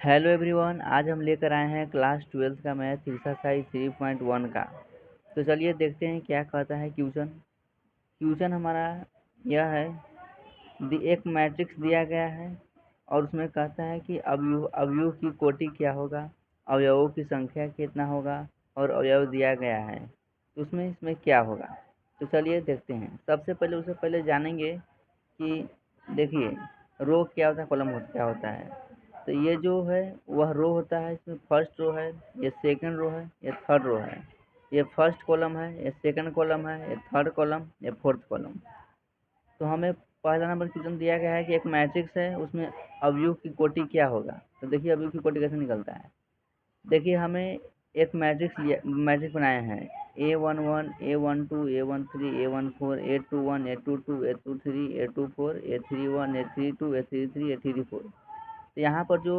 Hello everyone, आज हम लेकर आए हैं क्लास 12 का मैथ एक्सरसाइज 3.1 का। तो चलिए देखते हैं क्या कहता है क्वेश्चन। क्वेश्चन हमारा यह है, एक मैट्रिक्स दिया गया है और उसमें कहता है कि अवयव की कोटि क्या होगा, अवयवों की संख्या कितना होगा और अवयव दिया गया है तो इसमें क्या होगा। तो चलिए देखते हैं। उससे पहले जानेंगे कि देखिए रो क्या होता है, कॉलम क्या होता है। तो ये जो है वह रो होता है, इसमें फर्स्ट रो है, ये सेकंड रो है, ये थर्ड रो है, ये फर्स्ट कॉलम है, ये सेकंड कॉलम है, ये थर्ड कॉलम, ये फोर्थ कॉलम। तो हमें पहला नंबर क्वेश्चन दिया गया है कि एक मैट्रिक्स है, उसमें अवयव की कोटि क्या होगा। तो देखिए अवयव की कोटि कैसे निकलता है। देखिए हमें एक मैट्रिक्स बनाया है A11, A12, A13, A14, A21, A22, A23, A24, A31, A32, A33, A34। तो यहाँ पर जो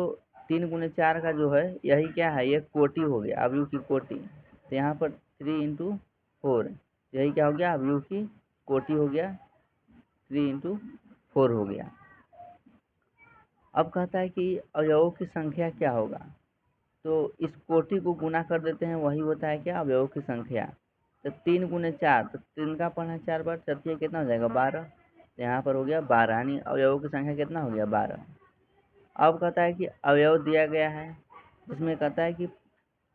3 × 4 का जो है यही क्या है, ये कोटि हो गया, अवयव की कोटि। तो यहाँ पर 3 × 4 यही क्या हो गया, अवयव की कोटि हो गया, 3 × 4 हो गया। अब कहता है कि अवयवों की संख्या क्या होगा। तो इस कोटि को गुना कर देते हैं, वही होता है क्या, अवयवों की संख्या। तो 3 × 4, तो 3 का पढ़ना 4 बार, चलिए कितना हो जाएगा, 12। तो यहाँ पर हो गया 12, यानी अवयवों की संख्या कितना हो गया, 12। अब कहता है कि अवयव दिया गया है, जिसमें कहता है कि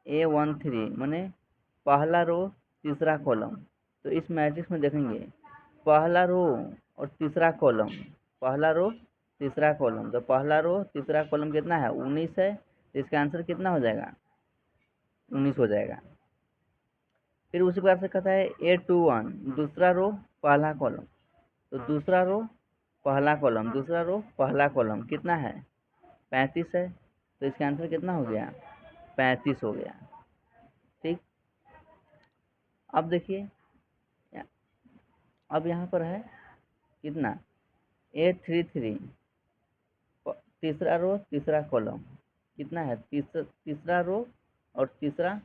A13 माने पहला रो तीसरा कॉलम। तो इस मैट्रिक्स में देखेंगे पहला रो और तीसरा कॉलम, पहला रो तीसरा कॉलम। तो पहला रो तीसरा कॉलम कितना है, 19 है। तो इसका आंसर कितना हो जाएगा, 19 हो जाएगा। फिर उसी प्रकार से कहता है A21 दूसरा रो पहला कॉलम। तो दूसरा रो पहला कॉलम, दूसरा रो पहला कॉलम कितना है, 35 है। तो इसका आंसर कितना हो गया, 35 हो गया। ठीक। अब देखिए, अब यहाँ पर है कितना, A33 तीसरा रो तीसरा कॉलम कितना है, तीसरा रो और तीसरा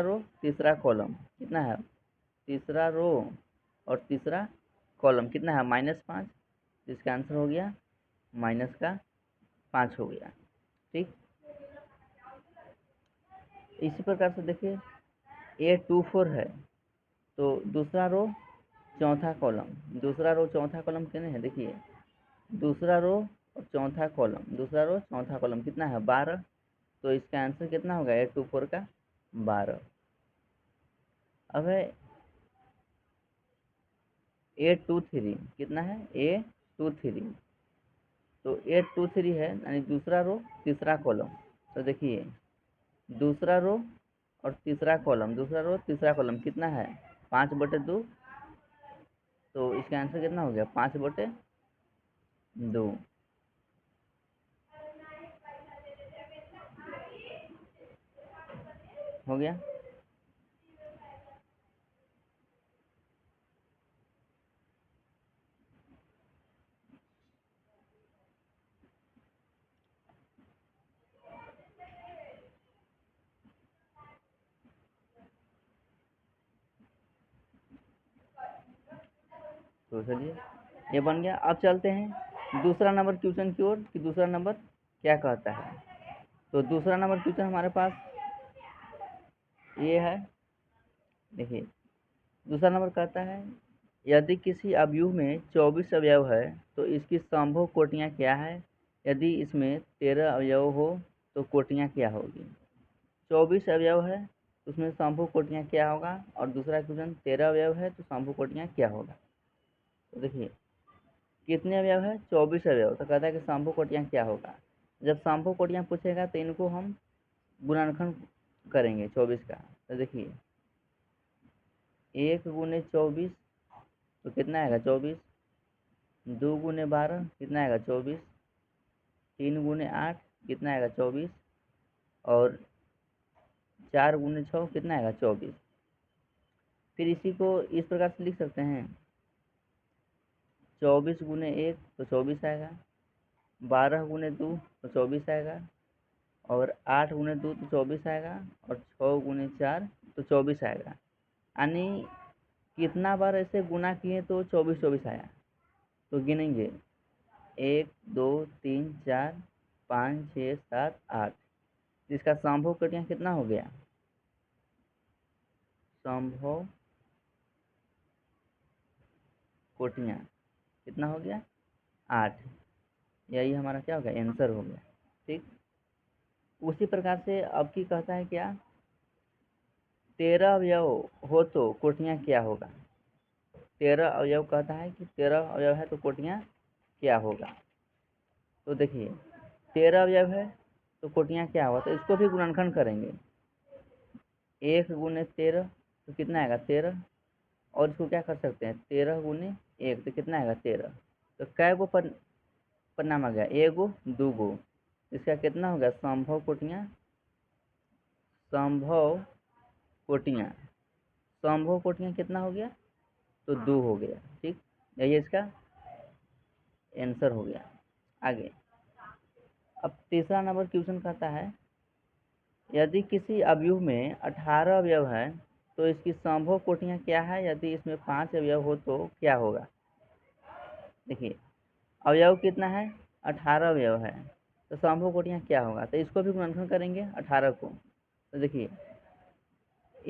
रो तीसरा कॉलम कितना है, तीसरा रो और तीसरा कॉलम कितना है, -5। इसका आंसर हो गया -5 हो गया। ठीक। इसी प्रकार से देखिए A24 है, तो दूसरा रो चौथा कॉलम, दूसरा रो चौथा कॉलम कितने हैं, देखिए दूसरा रो और चौथा कॉलम, दूसरा रो चौथा कॉलम कितना है, 12। तो इसका आंसर कितना होगा, A24 का 12। अब है A23 कितना है, A23। तो A23 है यानी दूसरा रो तीसरा कॉलम। तो देखिए दूसरा रो और तीसरा कॉलम, दूसरा रो तीसरा कॉलम कितना है, 5/2। तो इसका आंसर कितना हो गया, 5/2 हो गया। तो चलिए ये बन गया। अब चलते हैं दूसरा नंबर क्वेश्चन की ओर कि दूसरा नंबर क्या कहता है। तो दूसरा नंबर क्वेश्चन हमारे पास ये है, देखिए दूसरा नंबर कहता है यदि किसी अवयव में 24 अवयव है तो इसकी संभव कोटियाँ क्या है, यदि इसमें 13 अवयव हो तो कोटियाँ क्या होगी। 24 अवयव है तो उसमें संभव कोटियाँ क्या होगा, और दूसरा क्वेश्चन 13 अवयव है तो संभव कोटियाँ क्या होगा। तो देखिए कितने अवयव है, 24 अवयव। तो कहता है कि संभव कोटियाँ क्या होगा। जब संभव कोटियाँ पूछेगा तो इनको हम गुणनखंड करेंगे 24 का। तो देखिए 1 × 24 तो कितना आएगा, 24। 2 × 12 कितना आएगा, 24। 3 × 8 कितना आएगा, 24। और 4 × 6 कितना आएगा, 24। फिर इसी को इस प्रकार से लिख सकते हैं, 24 × 1 तो 24 आएगा, 12 × 2 तो 24 आएगा, और 8 × 2 तो 24 आएगा, और 6 × 4 तो 24 आएगा। यानी कितना बार ऐसे गुना किए तो 24 24 आया। तो गिनेंगे 1 2 3 4 5 6 7 8। इसका संभव कोटियाँ कितना हो गया? संभव कोटियाँ कितना हो गया? 8। यही हमारा क्या हो गया? आंसर हो गया। ठीक, उसी प्रकार से अब की कहता है क्या? 13 अवयव हो तो कोटियाँ क्या होगा? 13 अवयव कहता है कि 13 अवयव है तो कोटियाँ क्या होगा? तो देखिए 13 अवयव है तो कोटियाँ क्या होगा? तो इसको भी गुणनखंड करेंगे। 1 गुने 13 तो कितना आएगा? 13। और इसको क्या कर सकते हैं? 13 गुने 1 तो कितना आएगा? 13। तो कै गो परिणाम आ गया? एगो दूगो। इसका कितना हो गया? संभव कोटियाँ। संभव कोटियाँ, संभव कोटियाँ कितना हो गया? तो 2 हो गया। ठीक, यही इसका आंसर हो गया। आगे अब तीसरा नंबर क्वेश्चन कहता है यदि किसी अवयव में 18 अवयव है तो इसकी संभव कोटियाँ क्या है? यदि इसमें 5 अवयव हो तो क्या होगा? देखिए अवयव कितना है? 18 अवयव है तो संभव कोटियाँ क्या होगा? तो इसको भी गुणनखंड करेंगे 18 को। तो देखिए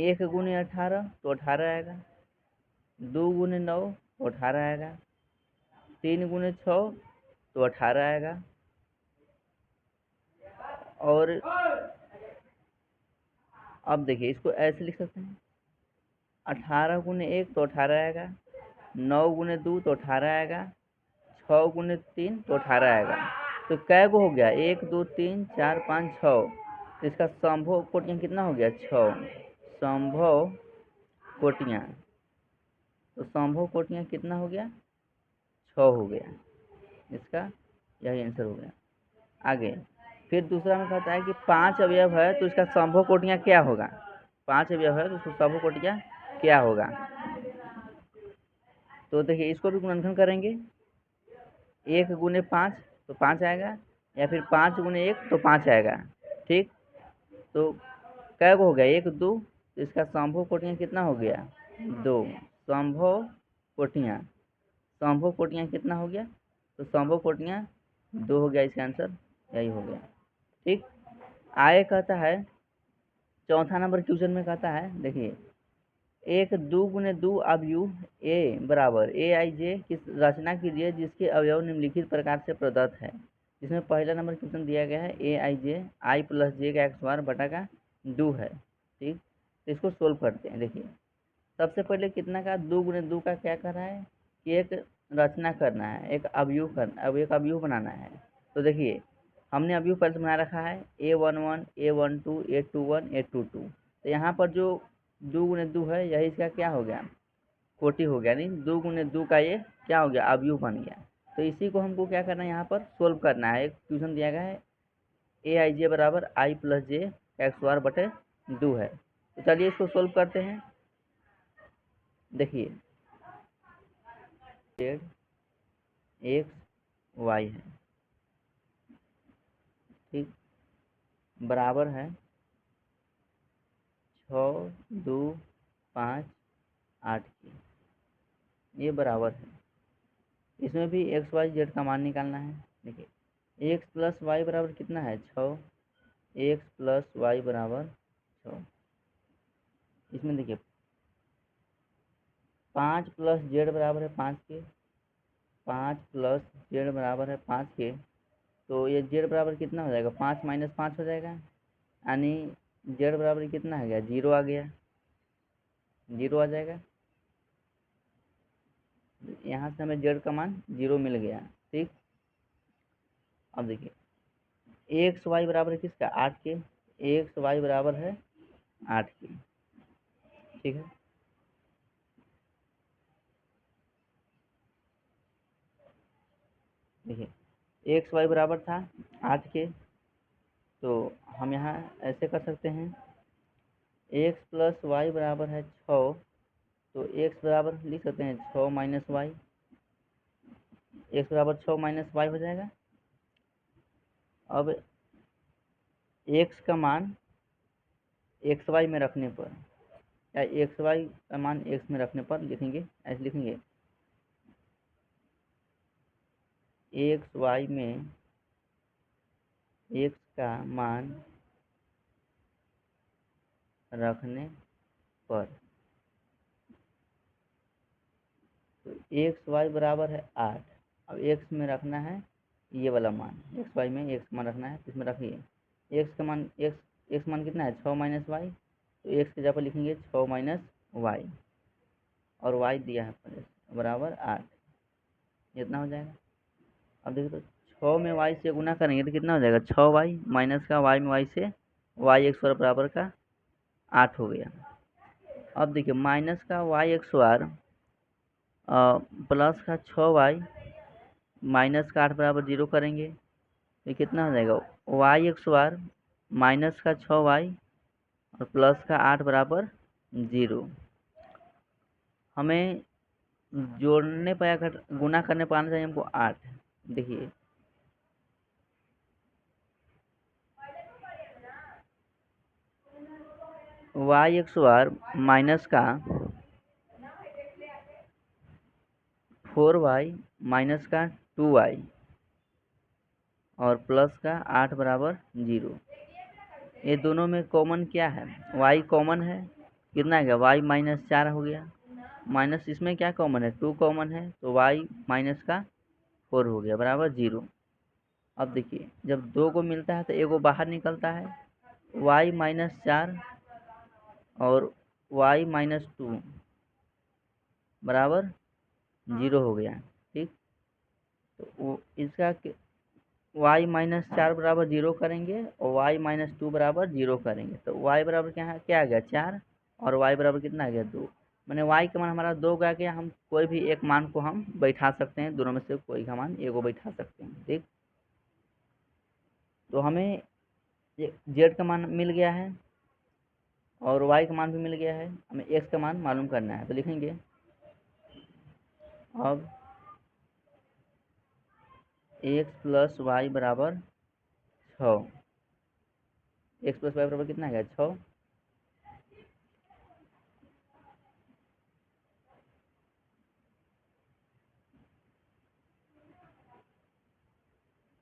1 गुने 18 तो 18 आएगा, 2 गुने 9 तो 18 आएगा, 3 गुने 6 तो 18 आएगा, और अब देखिए इसको ऐसे लिख सकते हैं 18 गुने 1 तो 18 आएगा, 9 गुने 2 तो 18 आएगा, 6 गुने 3 तो 18 आएगा। तो कै गो हो गया? 1 2 3 4 5 6। तो इसका संभव कोटियाँ कितना हो गया? 6। संभव कोटियाँ, तो संभव कोटियाँ कितना हो गया? 6 हो गया। इसका यही आंसर हो गया। आगे फिर दूसरा में कहता है कि 5 अवयव है तो इसका संभव कोटियाँ क्या होगा? 5 अवयव है तो उसको संभव कोटियाँ क्या होगा? तो देखिए इसको भी गुणनखंड करेंगे। 1 गुने 5 तो 5 आएगा, या फिर 5 गुने 1 तो 5 आएगा। ठीक, तो कै गो हो गया? 1 2। तो इसका संभव कोटियाँ कितना हो गया? 2। संभव कोटियाँ, संभव कोटियाँ कितना हो गया? तो संभव कोटियाँ 2 हो गया। इसका आंसर यही हो गया। ठीक, आगे कहता है चौथा नंबर क्वेश्चन में कहता है देखिए 1 2 गुने 2 अवयव ए बराबर ए आई जे की रचना कीजिए जिसके अवयव निम्नलिखित प्रकार से प्रदत्त है। जिसमें पहला नंबर क्वेश्चन दिया गया है ए आई जे आई प्लस जे का एक्स बार बटा का 2 है। ठीक, तो इसको सोल्व करते हैं। देखिए सबसे पहले कितना का? 2 गुने 2 का क्या कर रहा है कि एक रचना करना है, एक अवयव करना, अब एक अवयव बनाना है। तो देखिए हमने अवयव पहले बना रखा है A11 A12 A21 A22। तो यहाँ पर जो 2 गुने 2 है यही इसका क्या हो गया? कोटि हो गया। नहीं, 2 गुने 2 का ये क्या हो गया? अवयव बन गया। तो इसी को हमको क्या करना है? यहाँ पर सोल्व करना है। एक क्वेश्चन दिया गया है ए आई जे बराबर आई प्लस जे एक्स बार बटे 2 है। तो चलिए इसको सोल्व करते हैं। देखिए जेड एक्स वाई है, ठीक, बराबर है 6 2 5 8 की। ये बराबर है, इसमें भी एक्स वाई जेड का मान निकालना है। देखिए एक्स प्लस वाई बराबर कितना है? 6। एक्स प्लस वाई बराबर 6। इसमें देखिए 5 प्लस जेड बराबर है 5 के, 5 प्लस जेड बराबर है 5 के। तो ये जेड बराबर कितना हो जाएगा? 5 माइनस 5 हो जाएगा, यानी जेड बराबर कितना आ गया? 0 आ गया, 0 आ जाएगा। यहाँ से हमें जेड का मान 0 मिल गया। ठीक, अब देखिए एक्स वाई बराबर है किसका? 8 के। एक्स वाई बराबर है 8 की। ठीक है, देखिए एक्स वाई बराबर था 8 के, तो हम यहाँ ऐसे कर सकते हैं एक्स प्लस वाई बराबर है 6। तो एक्स बराबर लिख सकते हैं 6 माइनस वाई। एक्स बराबर 6 माइनस वाई हो जाएगा। अब एक्स का मान एक्स वाई में रखने पर, या एक्स वाई का मान एक्स में रखने पर लिखेंगे, ऐसे लिखेंगे एक्स वाई में एक्स का मान रखने पर, तो एक्स वाई बराबर है 8। अब एक्स में रखना है ये वाला मान, एक्स वाई में एक्स मान रखना है, इसमें रखिए एक्स का मान, एक्स मान कितना है 6 माइनस वाई, तो एक्स के जगह पर लिखेंगे 6 माइनस वाई, और वाई दिया है बराबर 8, इतना हो जाएगा। अब देखिए तो 6 में वाई से गुना करेंगे तो कितना हो जाएगा 6 वाई माइनस का वाई में वाई से वाई एक स्क्वायर बराबर का 8 हो गया। अब देखिए माइनस का वाई एक स्क्वायर प्लस का 6 वाई माइनस का 8 बराबर 0 करेंगे तो कितना हो जाएगा वाई एक स्क्वायर माइनस का 6 वाई और प्लस का 8 बराबर 0। हमें जोड़ने पर या गुना करने पर आना चाहिए हमको 8। देखिए वाई एक स्क्वायर माइनस का 4y माइनस का 2y और प्लस का 8 बराबर 0। ये दोनों में कॉमन क्या है, y कॉमन है, कितना गया y माइनस 4 हो गया, माइनस इसमें क्या कॉमन है 2 कॉमन है, तो y माइनस का 4 हो गया बराबर 0। अब देखिए जब दो को मिलता है तो एगो बाहर निकलता है, y माइनस 4 और y माइनस 2 बराबर 0 हो गया। ठीक, तो इसका y माइनस 4 बराबर 0 करेंगे और y माइनस 2 बराबर 0 करेंगे, तो y बराबर क्या आ गया 4 और y बराबर कितना आ गया 2। मैंने y का मान हमारा 2 आ गया, हम कोई भी एक मान को हम बैठा सकते हैं, दोनों में से कोई का मान एगो बैठा सकते हैं। ठीक, तो हमें z का मान मिल गया है और y का मान भी मिल गया है, हमें x का मान मालूम करना है, तो लिखेंगे अब x प्लस वाई बराबर 6, एक्स प्लस वाई बराबर कितना आ गया 6।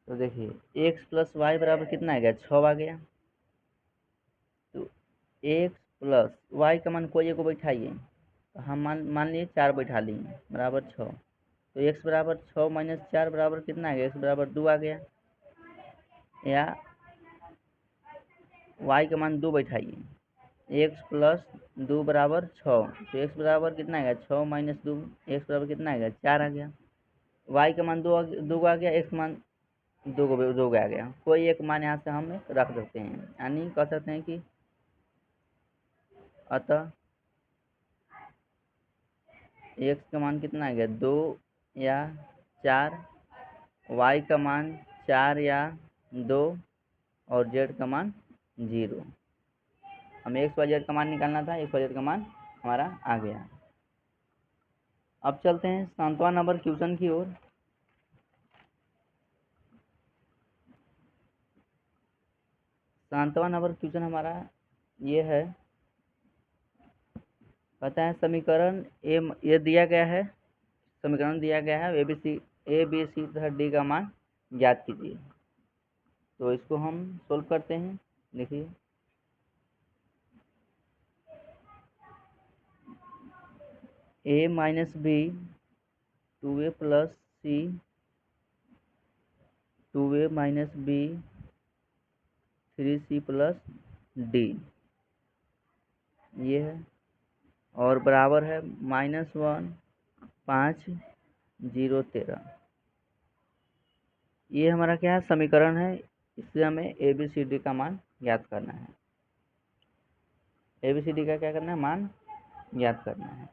तो देखिए एक्स प्लस वाई बराबर कितना आ गया 6 आ गया, तो एक्स प्लस वाई का मान कोई एक को बैठाइए, तो हम मान लिए 4 बैठा लिए बराबर 6, तो एक्स बराबर 6 माइनस 4 बराबर कितना आ गया, एक्स बराबर 2 आ गया, या वाई का मान 2 बैठाइए, एक्स प्लस 2 बराबर 6, तो एक्स बराबर कितना आ गया 6 माइनस 2, एक्स बराबर कितना आ गया 4 आ गया, वाई का मान 2 आ गया, एक्स मान 2 आ गया, कोई एक मान यहाँ से हम रख सकते हैं, यानी कह सकते हैं कि अतः एक्स का मान कितना आ गया 2 या 4, वाई का मान 4 या 2 और जेड का मान 0। हमें एक्स वाई जेड का मान निकालना था, एक्स वाई जेड का मान हमारा आ गया। अब चलते हैं 7वां नंबर क्वेश्चन की ओर। 7वां नंबर क्वेश्चन हमारा ये है, पता है समीकरण ये दिया गया है, समीकरण दिया गया है ए बी सी तथा डी का मान ज्ञात कीजिए। तो इसको हम सोल्व करते हैं। देखिए A minus B 2a plus C 2a minus B 3c plus D, ये है, और बराबर है -1 5 0 13। ये हमारा क्या है समीकरण है, इससे हमें ए बी सी डी का मान ज्ञात करना है। ए बी सी डी का क्या करना है मान ज्ञात करना है,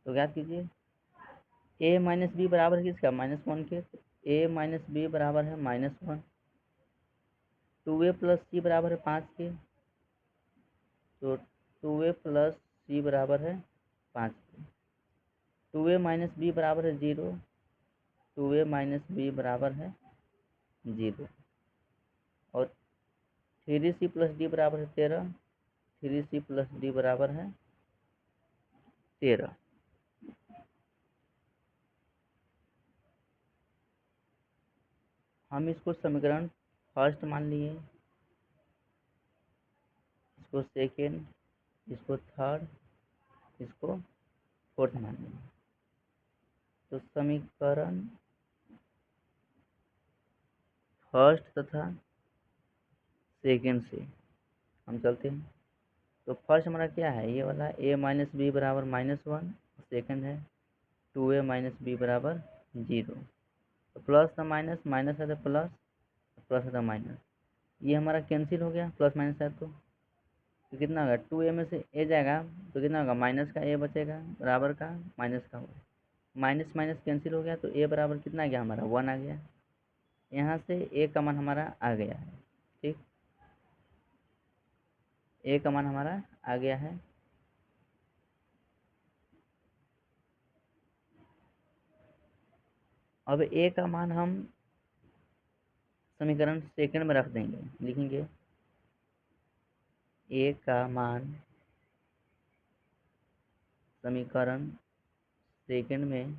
तो ज्ञात कीजिए। ए माइनस बी बराबर किसका -1 के, ए माइनस बी बराबर है -1, 2a प्लस सी बराबर है 5 के, तो 2a प्लस सी बराबर है 5 के, 2a माइनस बी बराबर है 0, 2a माइनस बी बराबर है 0, और 3c प्लस डी बराबर है 13, 3c प्लस डी बराबर है 13। हम इसको समीकरण फर्स्ट मान लिए, इसको सेकेंड, इसको थर्ड, इसको फोर्थ मान लिए। तो समीकरण फर्स्ट तथा सेकेंड से हम चलते हैं। तो फर्स्ट हमारा क्या है, ये वाला a माइनस बी बराबर -1, सेकेंड है 2a माइनस बी बराबर 0। तो प्लस था माइनस, माइनस है तो प्लस, प्लस है तो माइनस, ये हमारा कैंसिल हो गया, प्लस माइनस है तो कितना होगा, 2a में से a जाएगा तो कितना होगा, माइनस का a बचेगा बराबर का माइनस का होगा, माइनस माइनस कैंसिल हो गया तो a बराबर कितना आ गया हमारा 1 आ गया। यहाँ से a का मान हमारा आ गया है, ठीक, a का मान हमारा आ गया है। अब a का मान हम समीकरण सेकंड में रख देंगे, लिखेंगे a का मान समीकरण सेकंड में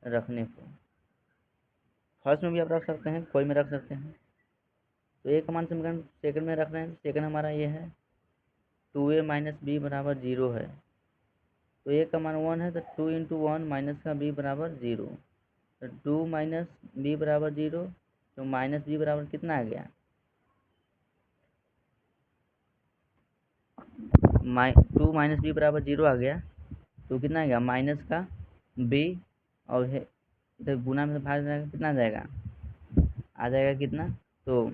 रखने को, फर्स्ट में भी आप रख सकते हैं, कोई में रख सकते हैं। तो a का मान समीकरण सेकंड में रख रहे हैं, सेकंड हमारा ये है 2a माइनस बी बराबर 0 है, तो a का मान 1 है तो 2 इंटू 1 माइनस का b बराबर 0, तो 2 माइनस बी बराबर 0, तो माइनस बी बराबर कितना आ गया, 2 माइनस बी बराबर 0 आ गया, तो कितना आ गया माइनस का b, और इधर गुना में भाग जाएगा, कितना आ जाएगा, आ जाएगा कितना, तो